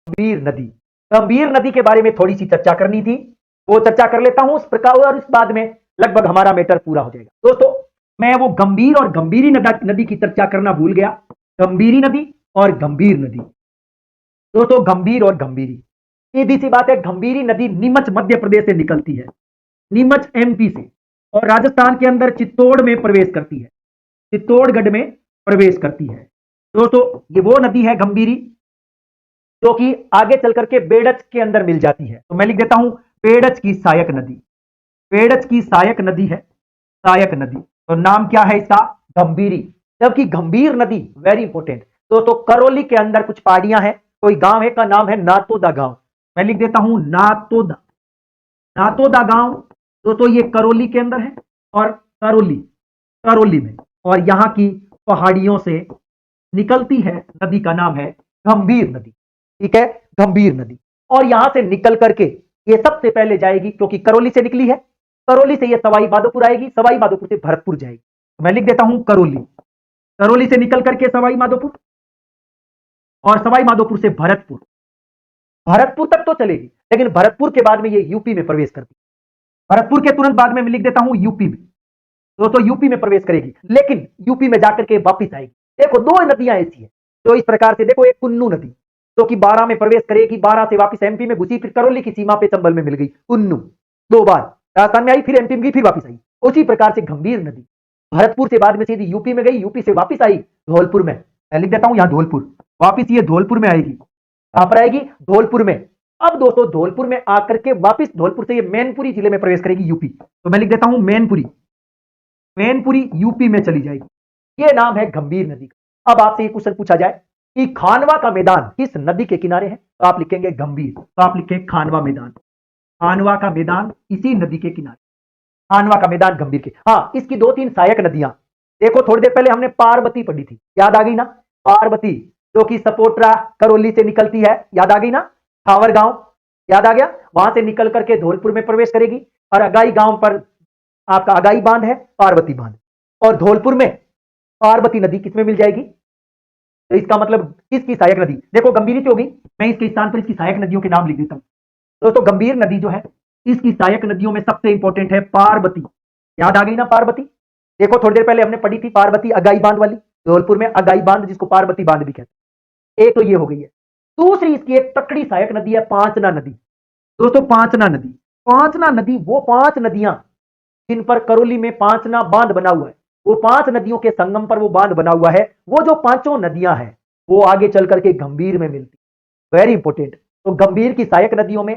गंभीर नदी। गंभीर नदी के बारे में थोड़ी सी चर्चा करनी थी, वो चर्चा कर लेता हूं उस प्रकार, और इस बाद में लगभग हमारा मैटर पूरा हो जाएगा। दोस्तों, मैं वो गंभीर और गंभीरी नदी की चर्चा करना भूल गया। गंभीरी नदी और गंभीर नदी। दोस्तों, गंभीर और गंभीरी, सीधी सी बात है, गंभीरी नदी नीमच मध्य प्रदेश से निकलती है, नीमच एमपी से, और राजस्थान के अंदर चित्तौड़ में प्रवेश करती है, चित्तौड़गढ़ में प्रवेश करती है। दोस्तों, ये वो नदी है गंभीरी जो कि आगे चल करके बेडच के अंदर मिल जाती है। तो मैं लिख देता हूं बेडच की सहायक नदी, बेडच की सहायक नदी है, सहायक नदी। तो नाम क्या है इसका? गंभीरी। जबकि गंभीर नदी वेरी इंपॉर्टेंट दोस्तों, करौली के अंदर कुछ पहाड़ियां हैं, कोई गांव है का नाम है नातोदा गांव। मैं लिख देता हूं नातोदा, नातोदा गांव। दोस्तों, ये करौली के अंदर है, और करौली, करौली में, और यहां की पहाड़ियों से निकलती है नदी का नाम है गंभीर नदी। ठीक है, गंभीर नदी। और यहां से निकल करके ये सबसे पहले जाएगी, क्योंकि करौली से निकली है, करौली से ये सवाई माधोपुर आएगी, सवाई माधोपुर से भरतपुर जाएगी। तो मैं लिख देता हूं करौली, करौली से निकल करके सवाई माधोपुर, और सवाई माधोपुर से भरतपुर, भरतपुर तक तो चलेगी, लेकिन भरतपुर के बाद में ये यूपी में प्रवेश करती है। भरतपुर के तुरंत बाद में मैं लिख देता हूं यूपी में, दोस्तों यूपी में प्रवेश करेगी, लेकिन यूपी में जाकर के वापिस आएगी। देखो, दो नदियां ऐसी है तो इस प्रकार से, देखो, एक कुन्नू नदी जो कि 12 में प्रवेश करेगी, 12 से वापस एमपी में घुसी, फिर करौली की सीमा पे चंबल में मिल गई, कुन्नू दो बार राजस्थान में आई, फिर एमपी में गई, फिर वापस आई। उसी प्रकार से गंभीर नदी भरतपुर से बाद में सीधी यूपी में गई, यूपी से वापस आई धौलपुर में। मैं लिख देता हूं यहां धौलपुर, वापिस ये धौलपुर में आएगी। कहां पर आएगी? धौलपुर में। अब दोस्तों, धौलपुर में आकर के वापिस धौलपुर से ये मैनपुरी जिले में प्रवेश करेगी, यूपी। तो मैं लिख देता हूं मैनपुरी, मैनपुरी यूपी में चली जाएगी। ये नाम है गंभीर नदी का। अब आपसे ये क्वेश्चन पूछा जाए कि खानवा का मैदान किस नदी के किनारे है, तो आप लिखेंगे गंभीर, तो आप लिखेंगे खानवा मैदान, खानवा का मैदान इसी नदी के किनारे, खानवा का मैदान गंभीर के। हाँ, इसकी दो तीन सहायक नदियां, देखो थोड़ी देर पहले हमने पार्वती पढ़ी थी, याद आ गई ना? पार्वती जो कि सपोट्रा करौली से निकलती है, याद आ गई ना? खावर गांव, याद आ गया? वहां से निकल करके धौलपुर में प्रवेश करेगी, और अगाई गांव पर आपका अगाई बांध है, पार्वती बांध, और धौलपुर में पार्वती नदी किसमें मिल जाएगी? तो इसका मतलब किसकी सहायक नदी? देखो, गंभीरी तो होगी, मैं इसके स्थान पर इसकी सहायक नदियों के नाम लिख देता हूं। दोस्तों, गंभीर नदी जो है, इसकी सहायक नदियों में सबसे इंपॉर्टेंट है पार्वती। याद आ गई ना पार्वती? देखो, थोड़ी देर पहले हमने पढ़ी थी पार्वती अगाई बांध वाली, धौलपुर में अगाई बांध जिसको पार्वती बांध भी कहते हैं। एक तो ये हो गई है। दूसरी इसकी एक तकड़ी सहायक नदी है पांचना नदी। दोस्तों, पांचना नदी, पांचना नदी वो 5 नदियां जिन पर करौली में पांचना बांध बना हुआ है, वो 5 नदियों के संगम पर वो बांध बना हुआ है। वो जो पांचों नदियां हैं वो आगे चल करके गंभीर में मिलती, वेरी इंपॉर्टेंट। तो गंभीर की सहायक नदियों में